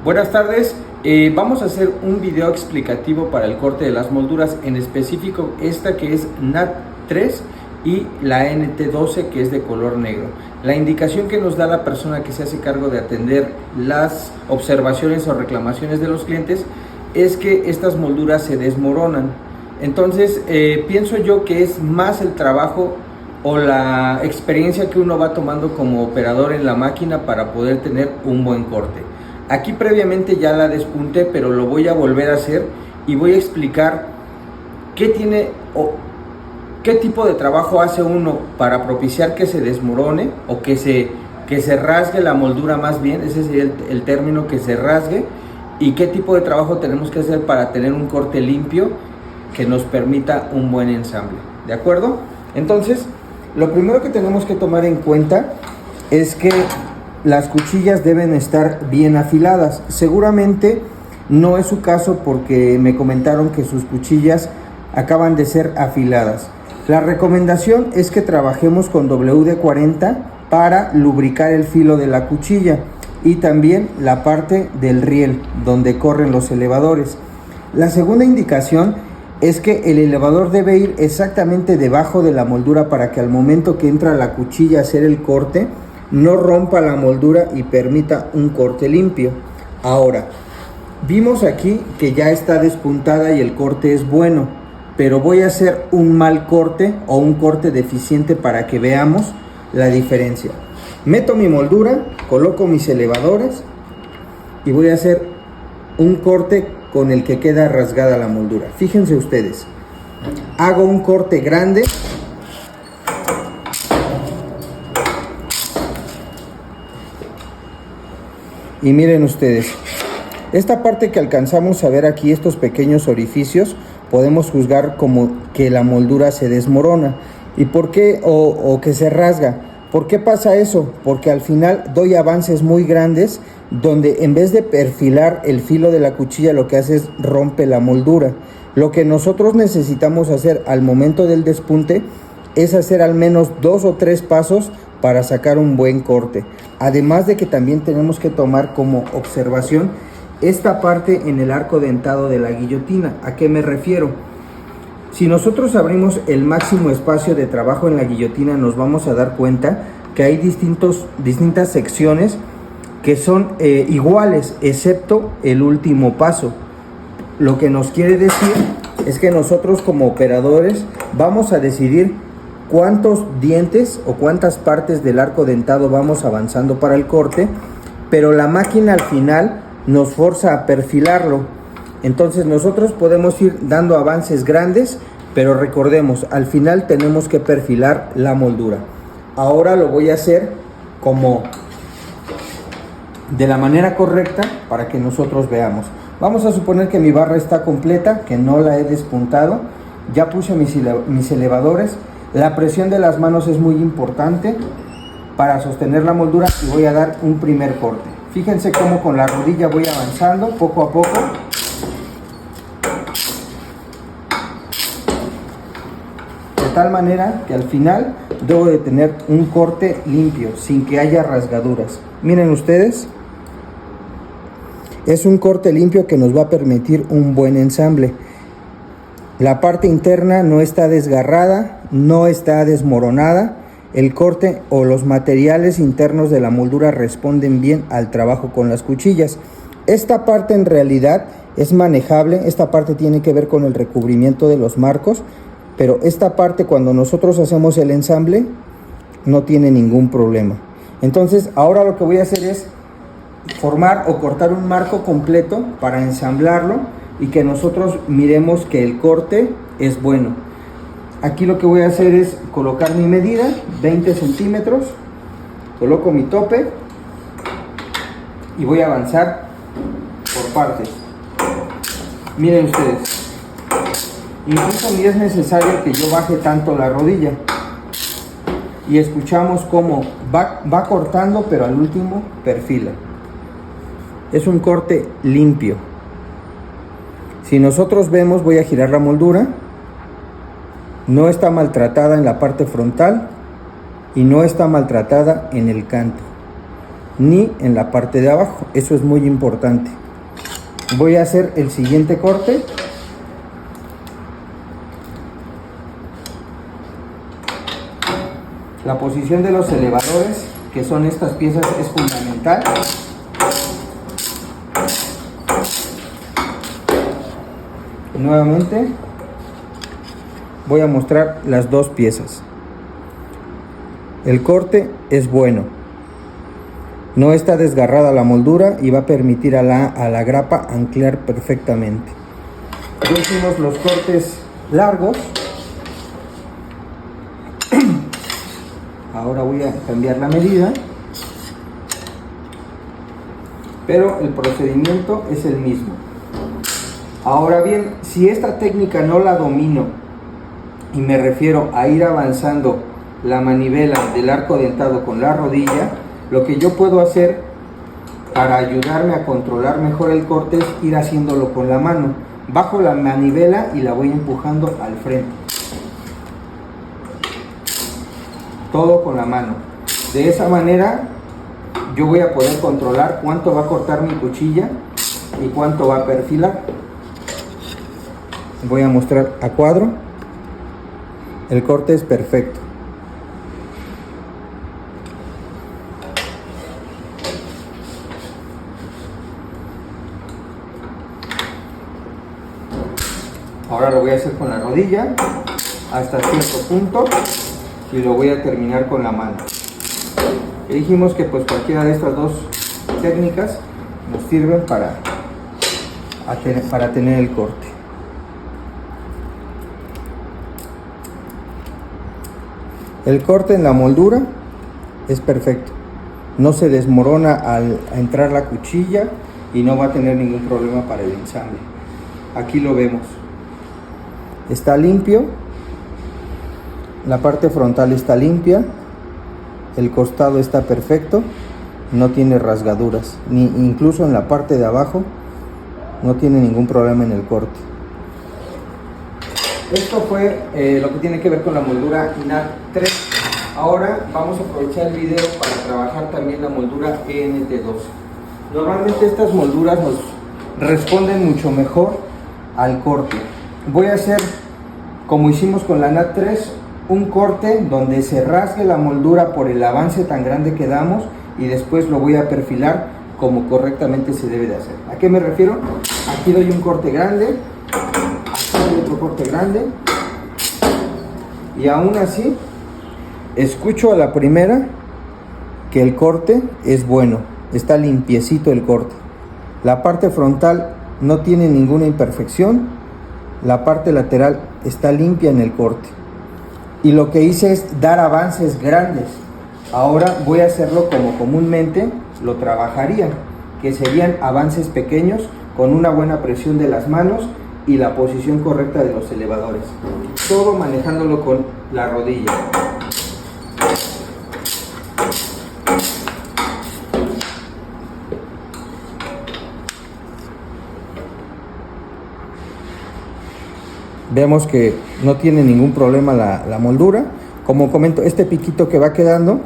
Buenas tardes, vamos a hacer un video explicativo para el corte de las molduras, en específico esta que es NAT3 y la NT12 que es de color negro. La indicación que nos da la persona que se hace cargo de atender las observaciones o reclamaciones de los clientes es que estas molduras se desmoronan. Entonces pienso yo que es más el trabajo o la experiencia que uno va tomando como operador en la máquina para poder tener un buen corte. Aquí previamente ya la despunté, pero lo voy a volver a hacer y voy a explicar qué tiene o qué tipo de trabajo hace uno para propiciar que se desmorone o que se rasgue la moldura, más bien, ese sería el término, que se rasgue, y qué tipo de trabajo tenemos que hacer para tener un corte limpio que nos permita un buen ensamble. ¿De acuerdo? Entonces, lo primero que tenemos que tomar en cuenta es que las cuchillas deben estar bien afiladas. Seguramente no es su caso porque me comentaron que sus cuchillas acaban de ser afiladas. La recomendación es que trabajemos con WD-40 para lubricar el filo de la cuchilla y también la parte del riel donde corren los elevadores. La segunda indicación es que el elevador debe ir exactamente debajo de la moldura para que al momento que entra la cuchilla a hacer el corte no rompa la moldura y permita un corte limpio. Ahora, vimos aquí que ya está despuntada y el corte es bueno, pero voy a hacer un mal corte o un corte deficiente para que veamos la diferencia. Meto mi moldura, coloco mis elevadores y voy a hacer un corte con el que queda rasgada la moldura. Fíjense ustedes, hago un corte grande. Y miren ustedes, esta parte que alcanzamos a ver aquí, estos pequeños orificios, podemos juzgar como que la moldura se desmorona. ¿Y por qué? O que se rasga. ¿Por qué pasa eso? Porque al final doy avances muy grandes donde en vez de perfilar el filo de la cuchilla, lo que hace es rompe la moldura. Lo que nosotros necesitamos hacer al momento del despunte es hacer al menos 2 o 3 pasos para sacar un buen corte. Además de que también tenemos que tomar como observación esta parte en el arco dentado de la guillotina. ¿A qué me refiero? Si nosotros abrimos el máximo espacio de trabajo en la guillotina, nos vamos a dar cuenta que hay distintas secciones que son iguales, excepto el último paso. Lo que nos quiere decir es que nosotros como operadores vamos a decidir cuántos dientes o cuántas partes del arco dentado vamos avanzando para el corte, pero la máquina al final nos forza a perfilarlo. Entonces nosotros podemos ir dando avances grandes, pero recordemos, al final tenemos que perfilar la moldura. Ahora lo voy a hacer como de la manera correcta para que nosotros veamos. Vamos a suponer que mi barra está completa, que no la he despuntado. Ya puse mis elevadores. La presión de las manos es muy importante para sostener la moldura y voy a dar un primer corte. Fíjense cómo con la rodilla voy avanzando poco a poco. De tal manera que al final debo de tener un corte limpio, sin que haya rasgaduras. Miren ustedes, es un corte limpio que nos va a permitir un buen ensamble. La parte interna no está desgarrada, no está desmoronada. El corte o los materiales internos de la moldura responden bien al trabajo con las cuchillas. Esta parte en realidad es manejable. Esta parte tiene que ver con el recubrimiento de los marcos, pero esta parte, cuando nosotros hacemos el ensamble, no tiene ningún problema. Entonces ahora lo que voy a hacer es formar o cortar un marco completo para ensamblarlo y que nosotros miremos que el corte es bueno. Aquí lo que voy a hacer es colocar mi medida, 20 centímetros, coloco mi tope y voy a avanzar por partes. Miren ustedes, incluso ni es necesario que yo baje tanto la rodilla. Y escuchamos cómo va cortando, pero al último perfila. Es un corte limpio. Si nosotros vemos, voy a girar la moldura, no está maltratada en la parte frontal y no está maltratada en el canto. ni en la parte de abajo. Eso es muy importante. Voy a hacer el siguiente corte. La posición de los elevadores, que son estas piezas, es fundamental. Nuevamente voy a mostrar las dos piezas. El corte es bueno, no está desgarrada la moldura y va a permitir a la grapa anclar perfectamente. Ya hicimos los cortes largos. Ahora voy a cambiar la medida, pero el procedimiento es el mismo. Ahora bien, si esta técnica no la domino, y me refiero a ir avanzando la manivela del arco dentado con la rodilla, lo que yo puedo hacer para ayudarme a controlar mejor el corte es ir haciéndolo con la mano. Bajo la manivela y la voy empujando al frente. Todo con la mano. De esa manera yo voy a poder controlar cuánto va a cortar mi cuchilla y cuánto va a perfilar. Voy a mostrar a cuadro. El corte es perfecto. Ahora lo voy a hacer con la rodilla hasta cierto punto y lo voy a terminar con la mano. Y dijimos que pues cualquiera de estas dos técnicas nos sirven para tener el corte. El corte en la moldura es perfecto, no se desmorona al entrar la cuchilla y no va a tener ningún problema para el ensamble. Aquí lo vemos, está limpio, la parte frontal está limpia, el costado está perfecto, no tiene rasgaduras, ni incluso en la parte de abajo no tiene ningún problema en el corte. Esto fue lo que tiene que ver con la moldura NAT 3. Ahora vamos a aprovechar el video para trabajar también la moldura ENT2. Normalmente estas molduras nos responden mucho mejor al corte. Voy a hacer, como hicimos con la NAT 3, un corte donde se rasgue la moldura por el avance tan grande que damos y después lo voy a perfilar como correctamente se debe de hacer. ¿A qué me refiero? Aquí doy un corte grande, otro corte grande y aún así escucho a la primera que el corte es bueno, está limpiecito el corte, la parte frontal no tiene ninguna imperfección, la parte lateral está limpia en el corte y lo que hice es dar avances grandes. Ahora voy a hacerlo como comúnmente lo trabajaría, que serían avances pequeños con una buena presión de las manos y la posición correcta de los elevadores, todo manejándolo con la rodilla. Vemos que no tiene ningún problema la moldura. Como comento, este piquito que va quedando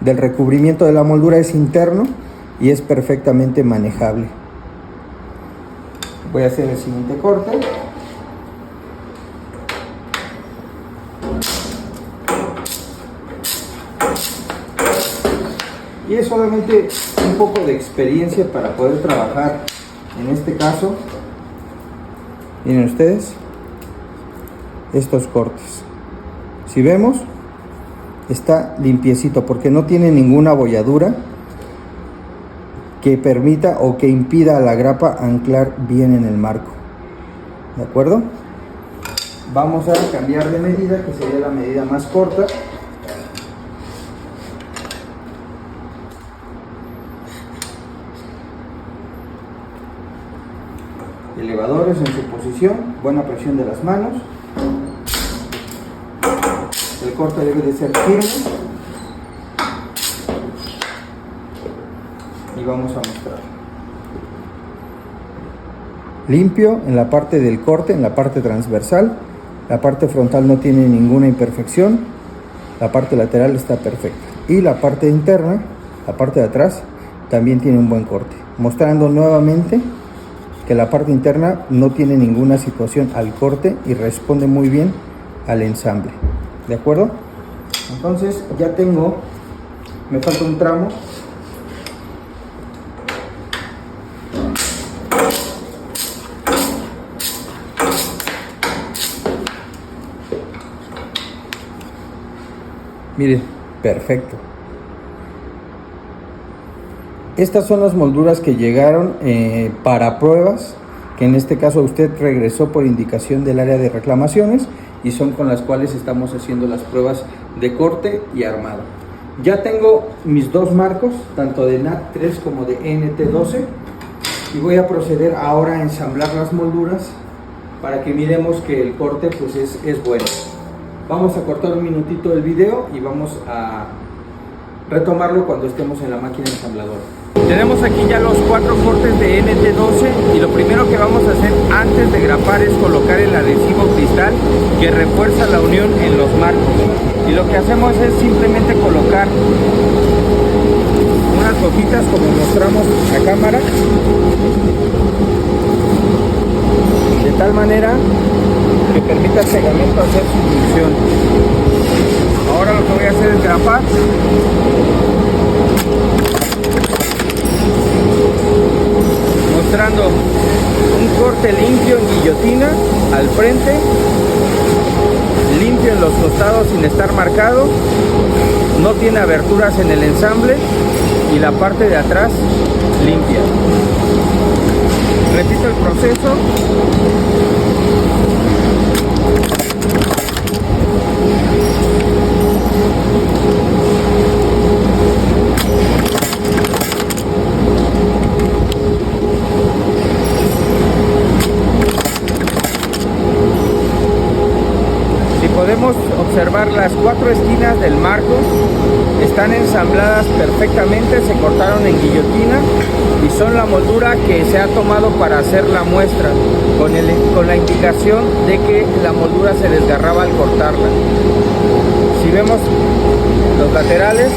del recubrimiento de la moldura es interno y es perfectamente manejable. Voy a hacer el siguiente corte. Y es solamente un poco de experiencia para poder trabajar en este caso. Miren ustedes estos cortes. Si vemos, está limpiecito porque no tiene ninguna abolladura que permita o que impida a la grapa anclar bien en el marco. ¿De acuerdo? Vamos a cambiar de medida, que sería la medida más corta. Elevadores en su posición, buena presión de las manos. El corte debe de ser firme. Y vamos a mostrar. Limpio en la parte del corte, en la parte transversal. La parte frontal no tiene ninguna imperfección. La parte lateral está perfecta. Y la parte interna, la parte de atrás, también tiene un buen corte, mostrando nuevamente que la parte interna no tiene ninguna situación al corte y responde muy bien al ensamble. ¿De acuerdo? Entonces ya tengo, me falta un tramo. Miren, perfecto. Estas son las molduras que llegaron para pruebas, que en este caso usted regresó por indicación del área de reclamaciones y son con las cuales estamos haciendo las pruebas de corte y armado. Ya tengo mis dos marcos, tanto de NAT3 como de NT12, y voy a proceder ahora a ensamblar las molduras para que miremos que el corte pues es bueno. Vamos a cortar un minutito el video y vamos a retomarlo cuando estemos en la máquina ensambladora. Tenemos aquí ya los 4 cortes de NT12 y lo primero que vamos a hacer antes de grapar es colocar el adhesivo cristal que refuerza la unión en los marcos. Y lo que hacemos es simplemente colocar unas gotitas como mostramos a cámara, de tal manera que permita al pegamento hacer su función. Ahora lo que voy a hacer es grapar. Mostrando un corte limpio en guillotina al frente, limpio en los costados sin estar marcado, no tiene aberturas en el ensamble y la parte de atrás limpia. Repito el proceso. Podemos observar las 4 esquinas del marco, están ensambladas perfectamente, se cortaron en guillotina y son la moldura que se ha tomado para hacer la muestra, con la indicación de que la moldura se desgarraba al cortarla. Si vemos los laterales,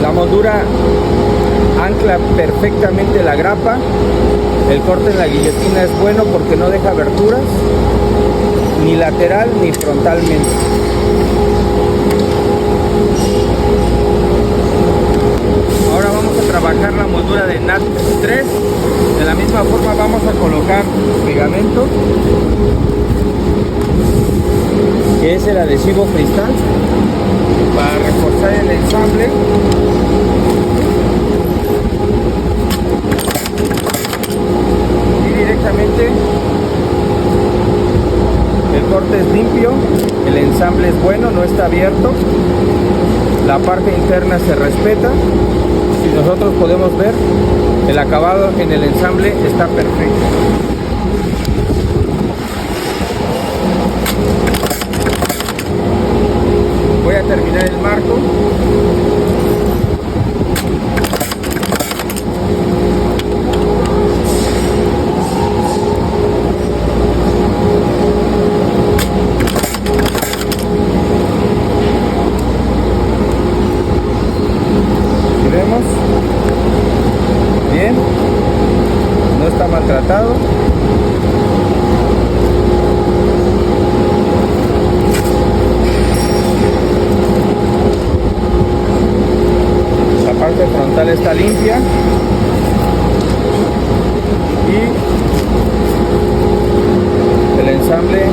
la moldura ancla perfectamente la grapa. El corte en la guillotina es bueno porque no deja aberturas, ni lateral ni frontalmente. Ahora vamos a trabajar la moldura de NAT3. De la misma forma vamos a colocar pegamento, que es el adhesivo cristal, para reforzar el ensamble. El corte es limpio, el ensamble es bueno, no está abierto, la parte interna se respeta. Si nosotros podemos ver, el acabado en el ensamble está perfecto. Voy a terminar el marco. Bien, no está maltratado. La parte frontal está limpia y el ensamble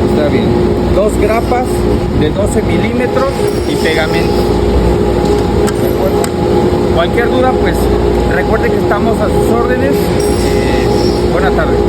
está bien. 2 grapas de 12 milímetros y pegamento. ¿De acuerdo? Cualquier duda, pues recuerde que estamos a sus órdenes. Buenas tardes.